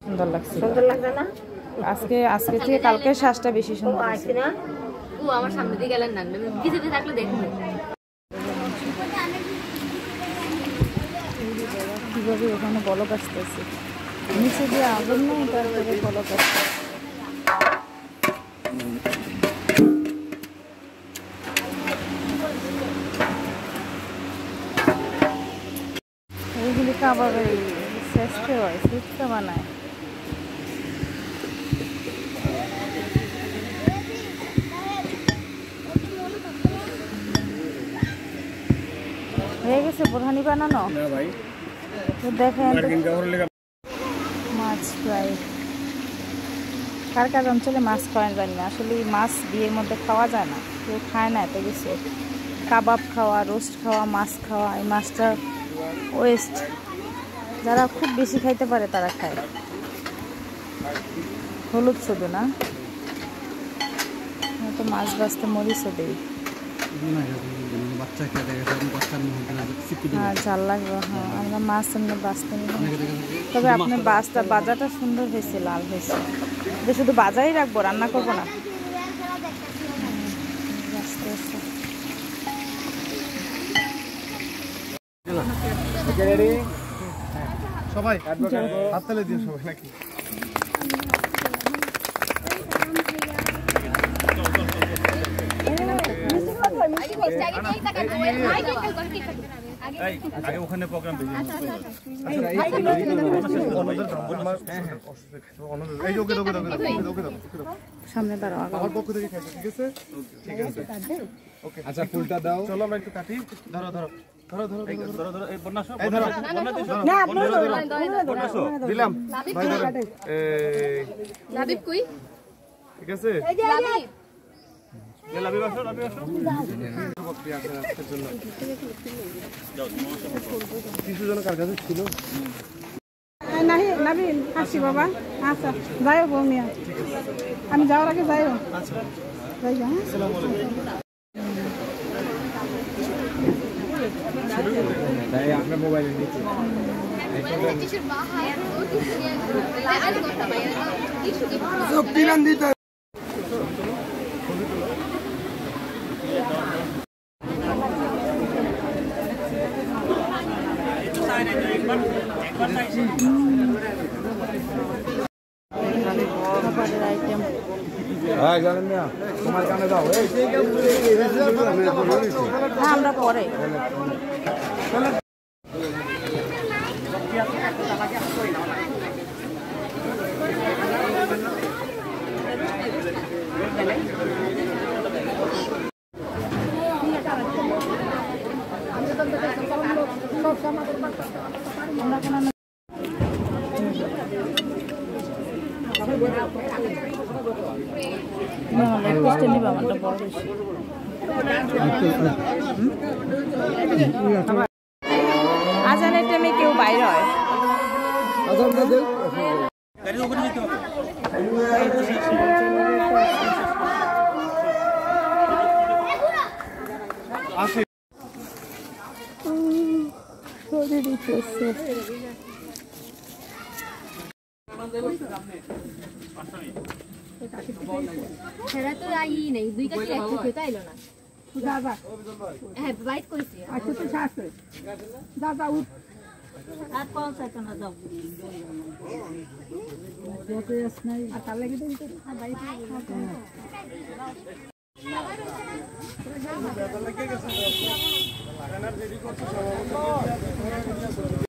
সুন্দর লাগছে, সুন্দর লাগছে না? আজকে থেকে কালকে শ্বাসটা বেশি সুন্দর আছে না? ও আমার সামনে দিয়ে গেলেন না, ভিজে থাকলে দেখুন কিভাবে ওখানে বলক আসতেছে, নিচে দিয়ে আগুন নেই, তারপরে বলক আসছে। এইগুলি কাবাব শ্রেষ্ঠ হয়, ফুচকা বানায়। হয়ে গেছে বোরহানি বানানো? তো দেখেন মাছ ফ্রাই। কার কার অঞ্চলে মাছ খাওয়া জানি না, আসলে মাছ বিয়ের মধ্যে খাওয়া যায় না, কেউ খায় না এত কিছু। কাবাব খাওয়া, রোস্ট খাওয়া, মাছ খাওয়া, এই মাছটা ওয়েস্ট, যারা খুব বেশি খাইতে পারে তারা খায়। হলুদ শুধু না, তো মাছ বাঁচতে মরিচও দেই। হ্যাঁ ঝাল লাগবে, হ্যাঁ আমরা মাছ এমনি বাঁচতে নিলাম। তবে আপনার বাজাটা সুন্দর হয়েছে, লাল হয়েছে। এটা শুধু বাজারই রাখবো, রান্না করবো না। সবাই হাততালি দিয়ে সবাই নাকি? ওখানে প্রোগ্রাম সামনে দাঁড়াও, আমার পক্ষ থেকে খাইছে, ঠিক আছে? ঠিক আছে, ওকে। আচ্ছা ফুলটা দাও, চলো আমরা একটু কাটি। ধরো ধরো ধরো ধরো ধরো ধরো, এই বন্যা সব দিলাম। লাবিব কই? ঠিক আছে, লাবিব আসো, লাবিব আসো। কিছু জন কার কাছে ছিল নাবিল আসি বাবা। আচ্ছা যাইও বৌমিয়া, আমি যাওয়ার আগে যাইও। আচ্ছা যাই যা। আপনার মোবাইলের নিচে তোমার কানে যাও, আমরা পরে আমারটা বড় বেশি। আজানের টাইমে কেউ বাইরে হয়, সেটা তো আই নেই, দুই কাছে এক থেকে তাইলো না। দাদা হ্যাঁ বাইট কইছি। আচ্ছা তো শাস্ত্রে দাদা উঠ আর 5 সেকেন্ড দাও। যত এস নাই আর তার লাগি দিন তো বাইট লাগানোর রেডি করতে